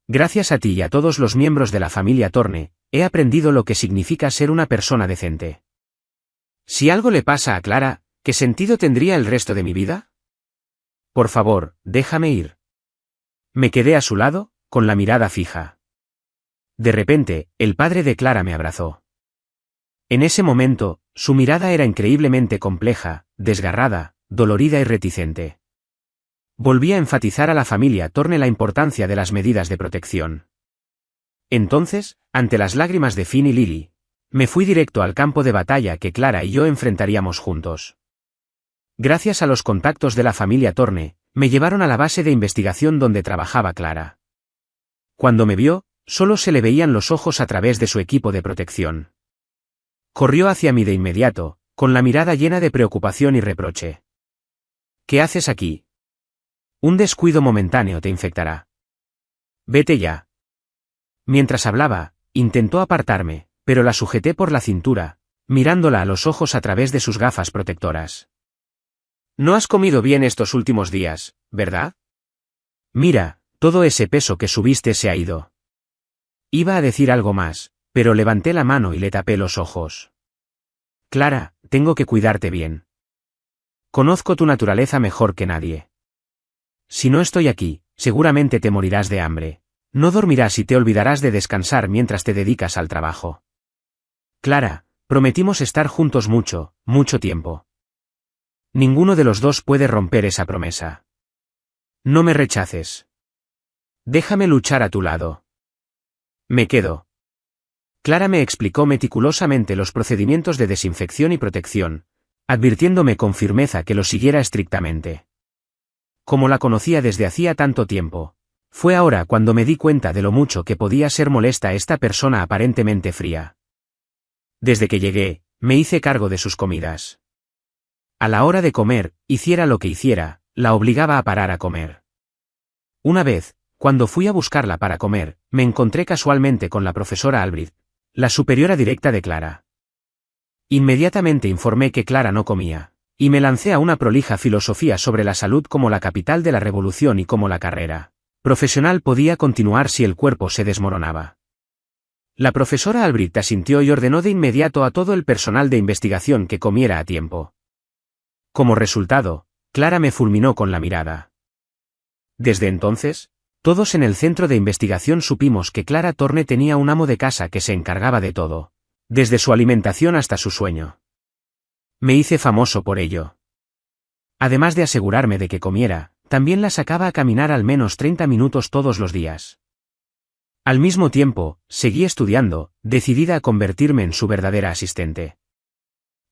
Gracias a ti y a todos los miembros de la familia Thorne, he aprendido lo que significa ser una persona decente. Si algo le pasa a Clara, ¿qué sentido tendría el resto de mi vida? Por favor, déjame ir». Me quedé a su lado, con la mirada fija. De repente, el padre de Clara me abrazó. En ese momento, su mirada era increíblemente compleja, desgarrada, dolorida y reticente. Volví a enfatizar a la familia Thorne la importancia de las medidas de protección. Entonces, ante las lágrimas de Finn y Lily, me fui directo al campo de batalla que Clara y yo enfrentaríamos juntos. Gracias a los contactos de la familia Thorne, me llevaron a la base de investigación donde trabajaba Clara. Cuando me vio, solo se le veían los ojos a través de su equipo de protección. Corrió hacia mí de inmediato, con la mirada llena de preocupación y reproche. «¿Qué haces aquí? Un descuido momentáneo te infectará. Vete ya». Mientras hablaba, intentó apartarme, pero la sujeté por la cintura, mirándola a los ojos a través de sus gafas protectoras. «No has comido bien estos últimos días, ¿verdad? Mira, todo ese peso que subiste se ha ido». Iba a decir algo más, pero levanté la mano y le tapé los ojos. «Clara, tengo que cuidarte bien. Conozco tu naturaleza mejor que nadie. Si no estoy aquí, seguramente te morirás de hambre. No dormirás y te olvidarás de descansar mientras te dedicas al trabajo. Clara, prometimos estar juntos mucho, mucho tiempo. Ninguno de los dos puede romper esa promesa. No me rechaces. Déjame luchar a tu lado». «Me quedo». Clara me explicó meticulosamente los procedimientos de desinfección y protección, advirtiéndome con firmeza que los siguiera estrictamente. Como la conocía desde hacía tanto tiempo, fue ahora cuando me di cuenta de lo mucho que podía ser molesta esta persona aparentemente fría. Desde que llegué, me hice cargo de sus comidas. A la hora de comer, hiciera lo que hiciera, la obligaba a parar a comer. Una vez, cuando fui a buscarla para comer, me encontré casualmente con la profesora Albrecht, la superiora directa de Clara. Inmediatamente informé que Clara no comía, y me lancé a una prolija filosofía sobre la salud como la capital de la revolución y cómo la carrera profesional podía continuar si el cuerpo se desmoronaba. La profesora Albrecht asintió y ordenó de inmediato a todo el personal de investigación que comiera a tiempo. Como resultado, Clara me fulminó con la mirada. Desde entonces, todos en el centro de investigación supimos que Clara Thorne tenía un amo de casa que se encargaba de todo, desde su alimentación hasta su sueño. Me hice famoso por ello. Además de asegurarme de que comiera, también la sacaba a caminar al menos 30 minutos todos los días. Al mismo tiempo, seguí estudiando, decidida a convertirme en su verdadera asistente.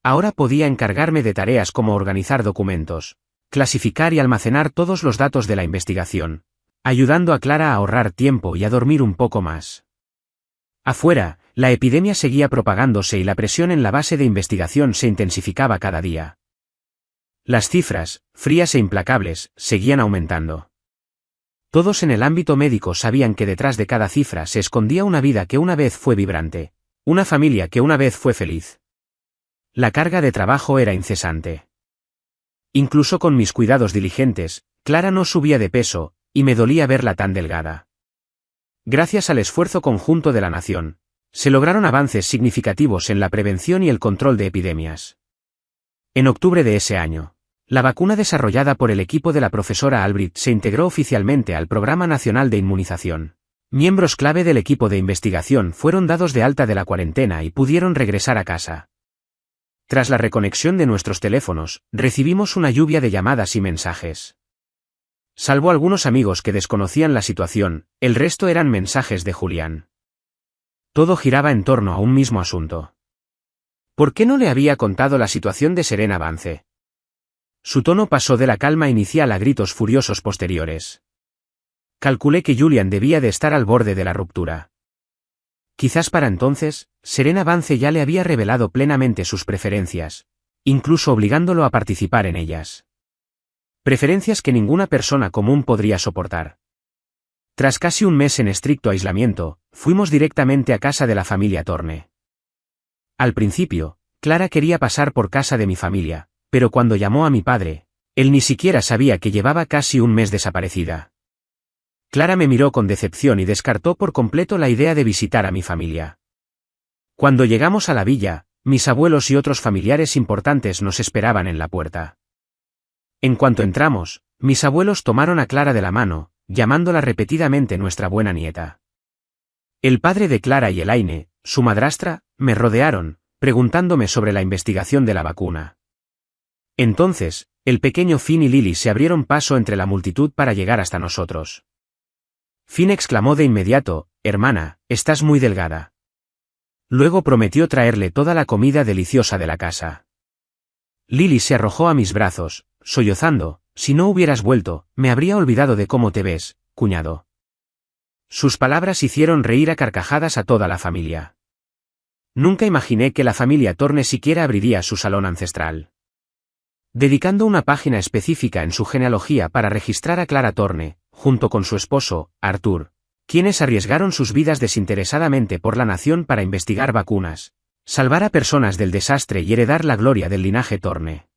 Ahora podía encargarme de tareas como organizar documentos, clasificar y almacenar todos los datos de la investigación, ayudando a Clara a ahorrar tiempo y a dormir un poco más. Afuera, la epidemia seguía propagándose y la presión en la base de investigación se intensificaba cada día. Las cifras, frías e implacables, seguían aumentando. Todos en el ámbito médico sabían que detrás de cada cifra se escondía una vida que una vez fue vibrante, una familia que una vez fue feliz. La carga de trabajo era incesante. Incluso con mis cuidados diligentes, Clara no subía de peso, y me dolía verla tan delgada. Gracias al esfuerzo conjunto de la nación, se lograron avances significativos en la prevención y el control de epidemias. En octubre de ese año, la vacuna desarrollada por el equipo de la profesora Albright se integró oficialmente al Programa Nacional de Inmunización. Miembros clave del equipo de investigación fueron dados de alta de la cuarentena y pudieron regresar a casa. Tras la reconexión de nuestros teléfonos, recibimos una lluvia de llamadas y mensajes. Salvo algunos amigos que desconocían la situación, el resto eran mensajes de Julián. Todo giraba en torno a un mismo asunto. ¿Por qué no le había contado la situación de Serena Vance? Su tono pasó de la calma inicial a gritos furiosos posteriores. Calculé que Julián debía de estar al borde de la ruptura. Quizás para entonces, Serena Vance ya le había revelado plenamente sus preferencias, incluso obligándolo a participar en ellas. Preferencias que ninguna persona común podría soportar. Tras casi un mes en estricto aislamiento, fuimos directamente a casa de la familia Torne. Al principio, Clara quería pasar por casa de mi familia, pero cuando llamó a mi padre, él ni siquiera sabía que llevaba casi un mes desaparecida. Clara me miró con decepción y descartó por completo la idea de visitar a mi familia. Cuando llegamos a la villa, mis abuelos y otros familiares importantes nos esperaban en la puerta. En cuanto entramos, mis abuelos tomaron a Clara de la mano, llamándola repetidamente nuestra buena nieta. El padre de Clara y Elaine, su madrastra, me rodearon, preguntándome sobre la investigación de la vacuna. Entonces, el pequeño Finn y Lily se abrieron paso entre la multitud para llegar hasta nosotros. Finn exclamó de inmediato: «Hermana, estás muy delgada». Luego prometió traerle toda la comida deliciosa de la casa. Lily se arrojó a mis brazos, sollozando: «Si no hubieras vuelto, me habría olvidado de cómo te ves, cuñado». Sus palabras hicieron reír a carcajadas a toda la familia. Nunca imaginé que la familia Torne siquiera abriría su salón ancestral. Dedicando una página específica en su genealogía para registrar a Clara Torne, junto con su esposo, Arthur, quienes arriesgaron sus vidas desinteresadamente por la nación para investigar vacunas, salvar a personas del desastre y heredar la gloria del linaje Torne.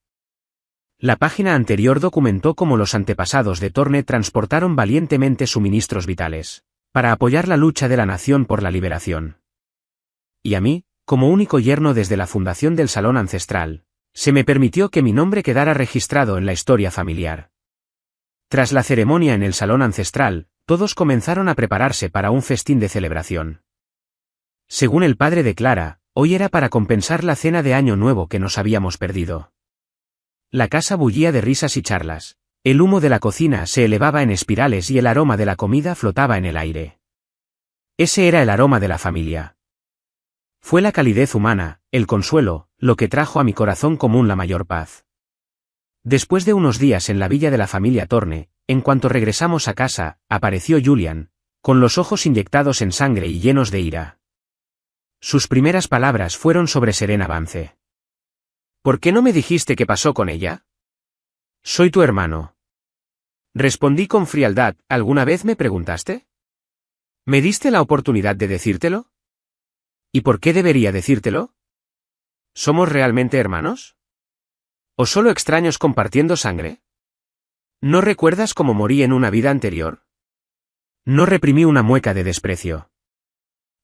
La página anterior documentó cómo los antepasados de Torne transportaron valientemente suministros vitales, para apoyar la lucha de la nación por la liberación. Y a mí, como único yerno desde la fundación del Salón Ancestral, se me permitió que mi nombre quedara registrado en la historia familiar. Tras la ceremonia en el Salón Ancestral, todos comenzaron a prepararse para un festín de celebración. Según el padre de Clara, hoy era para compensar la cena de Año Nuevo que nos habíamos perdido. La casa bullía de risas y charlas. El humo de la cocina se elevaba en espirales y el aroma de la comida flotaba en el aire. Ese era el aroma de la familia. Fue la calidez humana, el consuelo, lo que trajo a mi corazón común la mayor paz. Después de unos días en la villa de la familia Torne, en cuanto regresamos a casa, apareció Julián, con los ojos inyectados en sangre y llenos de ira. Sus primeras palabras fueron sobre Serena Vance. «¿Por qué no me dijiste qué pasó con ella? Soy tu hermano». Respondí con frialdad: «¿Alguna vez me preguntaste? ¿Me diste la oportunidad de decírtelo? ¿Y por qué debería decírtelo? ¿Somos realmente hermanos? ¿O solo extraños compartiendo sangre? ¿No recuerdas cómo morí en una vida anterior?» No reprimí una mueca de desprecio.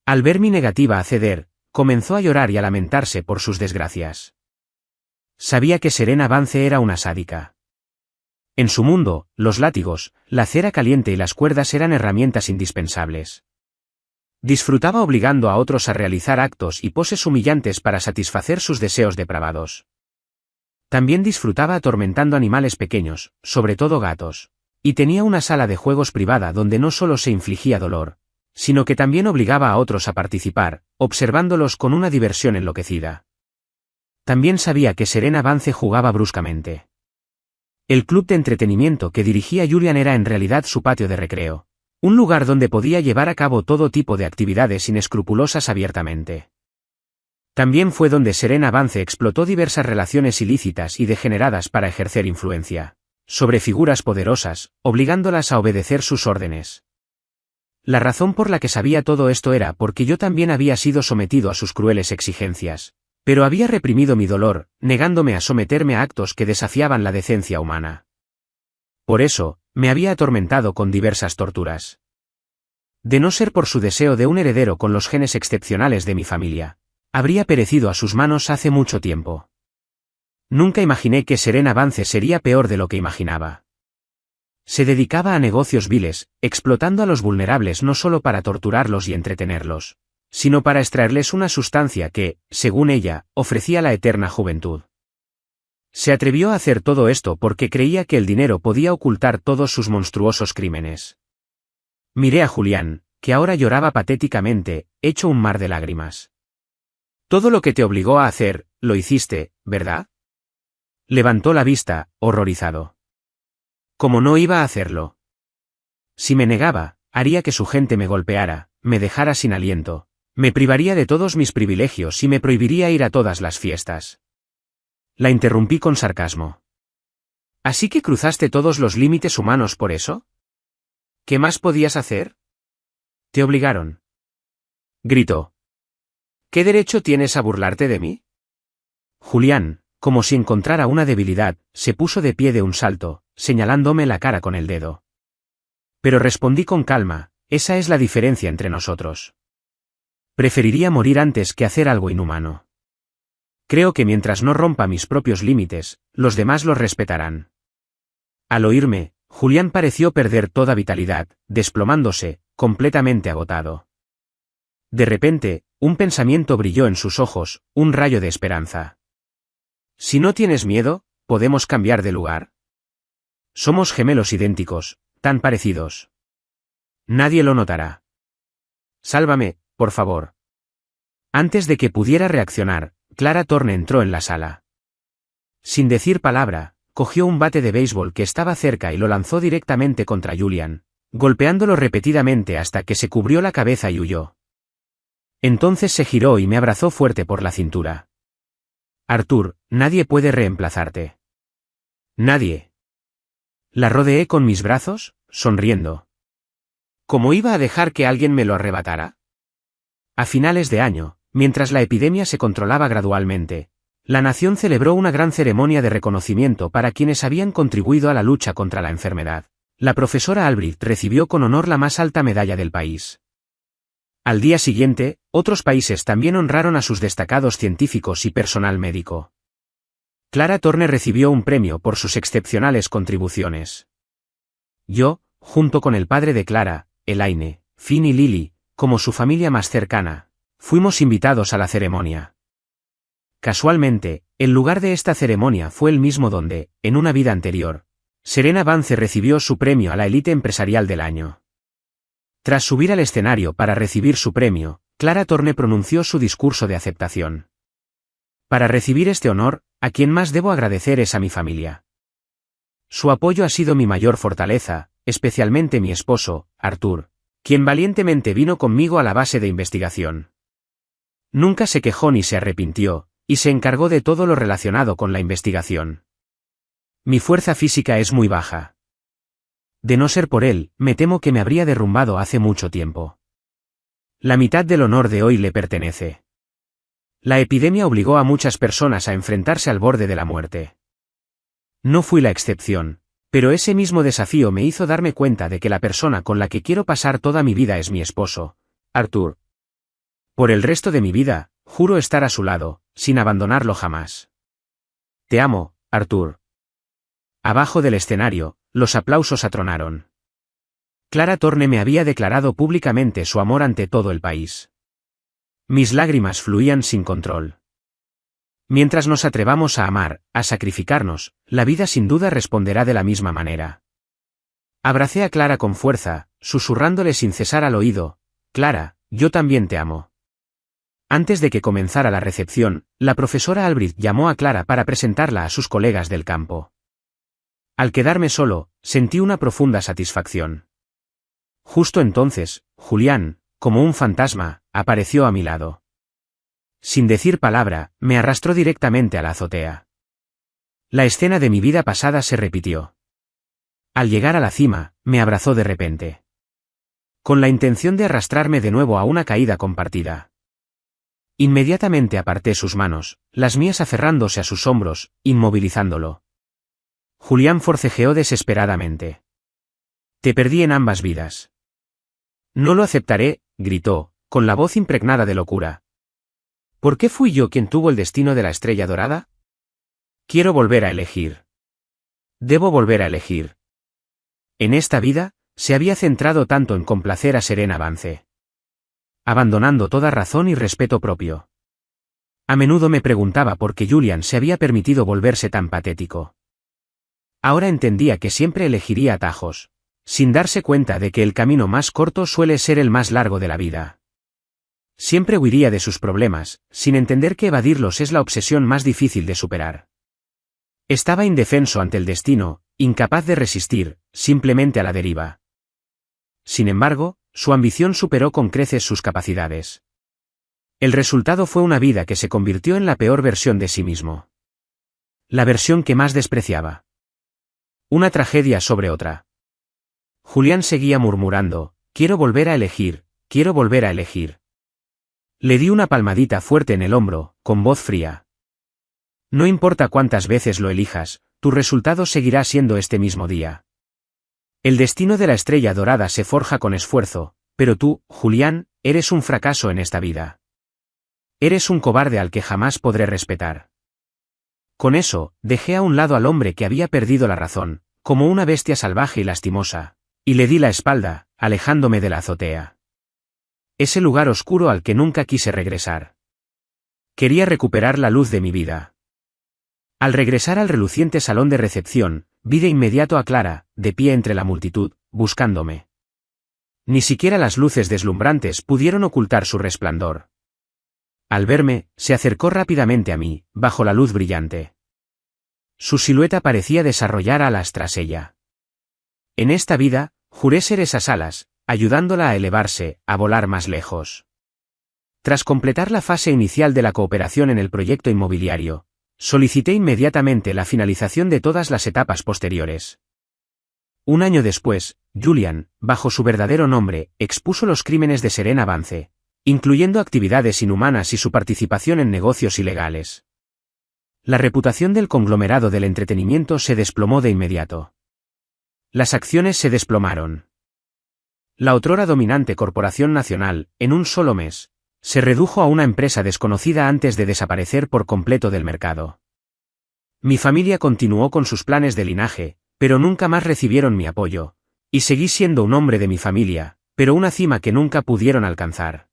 Al ver mi negativa a ceder, comenzó a llorar y a lamentarse por sus desgracias. Sabía que Serena Vance era una sádica. En su mundo, los látigos, la cera caliente y las cuerdas eran herramientas indispensables. Disfrutaba obligando a otros a realizar actos y poses humillantes para satisfacer sus deseos depravados. También disfrutaba atormentando animales pequeños, sobre todo gatos. Y tenía una sala de juegos privada donde no solo se infligía dolor, sino que también obligaba a otros a participar, observándolos con una diversión enloquecida. También sabía que Serena Vance jugaba bruscamente. El club de entretenimiento que dirigía Julián era en realidad su patio de recreo, Un lugar donde podía llevar a cabo todo tipo de actividades inescrupulosas abiertamente. También fue donde Serena Vance explotó diversas relaciones ilícitas y degeneradas para ejercer influencia sobre figuras poderosas, obligándolas a obedecer sus órdenes. La razón por la que sabía todo esto era porque yo también había sido sometido a sus crueles exigencias, pero había reprimido mi dolor, negándome a someterme a actos que desafiaban la decencia humana. Por eso, me había atormentado con diversas torturas. De no ser por su deseo de un heredero con los genes excepcionales de mi familia, habría perecido a sus manos hace mucho tiempo. Nunca imaginé que Serena Vance sería peor de lo que imaginaba. Se dedicaba a negocios viles, explotando a los vulnerables no solo para torturarlos y entretenerlos, sino para extraerles una sustancia que, según ella, ofrecía la eterna juventud. Se atrevió a hacer todo esto porque creía que el dinero podía ocultar todos sus monstruosos crímenes. Miré a Julián, que ahora lloraba patéticamente, hecho un mar de lágrimas. Todo lo que te obligó a hacer, lo hiciste, ¿verdad? Levantó la vista, horrorizado. ¿Cómo no iba a hacerlo? Si me negaba, haría que su gente me golpeara, me dejara sin aliento, me privaría de todos mis privilegios y me prohibiría ir a todas las fiestas. La interrumpí con sarcasmo. ¿Así que cruzaste todos los límites humanos por eso? ¿Qué más podías hacer? Te obligaron. Gritó. ¿Qué derecho tienes a burlarte de mí? Julián, como si encontrara una debilidad, se puso de pie de un salto, señalándome la cara con el dedo. Pero respondí con calma, esa es la diferencia entre nosotros. Preferiría morir antes que hacer algo inhumano. Creo que mientras no rompa mis propios límites, los demás los respetarán. Al oírme, Julián pareció perder toda vitalidad, desplomándose, completamente agotado. De repente, un pensamiento brilló en sus ojos, un rayo de esperanza. Si no tienes miedo, ¿podemos cambiar de lugar? Somos gemelos idénticos, tan parecidos. Nadie lo notará. Sálvame, por favor. Antes de que pudiera reaccionar, Clara Thorne entró en la sala. Sin decir palabra, cogió un bate de béisbol que estaba cerca y lo lanzó directamente contra Julián, golpeándolo repetidamente hasta que se cubrió la cabeza y huyó. Entonces se giró y me abrazó fuerte por la cintura. Arthur, nadie puede reemplazarte. Nadie. La rodeé con mis brazos, sonriendo. ¿Cómo iba a dejar que alguien me lo arrebatara? A finales de año, mientras la epidemia se controlaba gradualmente, la nación celebró una gran ceremonia de reconocimiento para quienes habían contribuido a la lucha contra la enfermedad. La profesora Albrecht recibió con honor la más alta medalla del país. Al día siguiente, otros países también honraron a sus destacados científicos y personal médico. Clara Thorne recibió un premio por sus excepcionales contribuciones. Yo, junto con el padre de Clara, Elaine, Finn y Lily, como su familia más cercana, fuimos invitados a la ceremonia. Casualmente, el lugar de esta ceremonia fue el mismo donde, en una vida anterior, Serena Vance recibió su premio a la élite empresarial del año. Tras subir al escenario para recibir su premio, Clara Thorne pronunció su discurso de aceptación. Para recibir este honor, a quien más debo agradecer es a mi familia. Su apoyo ha sido mi mayor fortaleza, especialmente mi esposo, Arthur, quien valientemente vino conmigo a la base de investigación. Nunca se quejó ni se arrepintió, y se encargó de todo lo relacionado con la investigación. Mi fuerza física es muy baja. De no ser por él, me temo que me habría derrumbado hace mucho tiempo. La mitad del honor de hoy le pertenece. La epidemia obligó a muchas personas a enfrentarse al borde de la muerte. No fui la excepción, pero ese mismo desafío me hizo darme cuenta de que la persona con la que quiero pasar toda mi vida es mi esposo, Arthur. Por el resto de mi vida, juro estar a su lado, sin abandonarlo jamás. Te amo, Arthur. Abajo del escenario, los aplausos atronaron. Clara Thorne me había declarado públicamente su amor ante todo el país. Mis lágrimas fluían sin control. Mientras nos atrevamos a amar, a sacrificarnos, la vida sin duda responderá de la misma manera. Abracé a Clara con fuerza, susurrándole sin cesar al oído, Clara, yo también te amo. Antes de que comenzara la recepción, la profesora Albrecht llamó a Clara para presentarla a sus colegas del campo. Al quedarme solo, sentí una profunda satisfacción. Justo entonces, Julián, como un fantasma, apareció a mi lado. Sin decir palabra, me arrastró directamente a la azotea. La escena de mi vida pasada se repitió. Al llegar a la cima, me abrazó de repente. Con la intención de arrastrarme de nuevo a una caída compartida. Inmediatamente aparté sus manos, las mías aferrándose a sus hombros, inmovilizándolo. Julián forcejeó desesperadamente. Te perdí en ambas vidas. No lo aceptaré, gritó, con la voz impregnada de locura. ¿Por qué fui yo quien tuvo el destino de la estrella dorada? Quiero volver a elegir. Debo volver a elegir. En esta vida, se había centrado tanto en complacer a Serena Vance, abandonando toda razón y respeto propio. A menudo me preguntaba por qué Julián se había permitido volverse tan patético. Ahora entendía que siempre elegiría atajos, sin darse cuenta de que el camino más corto suele ser el más largo de la vida. Siempre huiría de sus problemas, sin entender que evadirlos es la obsesión más difícil de superar. Estaba indefenso ante el destino, incapaz de resistir, simplemente a la deriva. Sin embargo, su ambición superó con creces sus capacidades. El resultado fue una vida que se convirtió en la peor versión de sí mismo. La versión que más despreciaba. Una tragedia sobre otra. Julián seguía murmurando, quiero volver a elegir, quiero volver a elegir. Le di una palmadita fuerte en el hombro, con voz fría. No importa cuántas veces lo elijas, tu resultado seguirá siendo este mismo día. El destino de la estrella dorada se forja con esfuerzo, pero tú, Julián, eres un fracaso en esta vida. Eres un cobarde al que jamás podré respetar. Con eso, dejé a un lado al hombre que había perdido la razón, como una bestia salvaje y lastimosa, y le di la espalda, alejándome de la azotea. Ese lugar oscuro al que nunca quise regresar. Quería recuperar la luz de mi vida. Al regresar al reluciente salón de recepción, vi de inmediato a Clara, de pie entre la multitud, buscándome. Ni siquiera las luces deslumbrantes pudieron ocultar su resplandor. Al verme, se acercó rápidamente a mí, bajo la luz brillante. Su silueta parecía desarrollar alas tras ella. En esta vida, juré ser esas alas, ayudándola a elevarse, a volar más lejos. Tras completar la fase inicial de la cooperación en el proyecto inmobiliario, solicité inmediatamente la finalización de todas las etapas posteriores. Un año después, Julián, bajo su verdadero nombre, expuso los crímenes de Serena Vance, incluyendo actividades inhumanas y su participación en negocios ilegales. La reputación del conglomerado del entretenimiento se desplomó de inmediato. Las acciones se desplomaron. La otrora dominante corporación nacional, en un solo mes, se redujo a una empresa desconocida antes de desaparecer por completo del mercado. Mi familia continuó con sus planes de linaje, pero nunca más recibieron mi apoyo, y seguí siendo un hombre de mi familia, pero una cima que nunca pudieron alcanzar.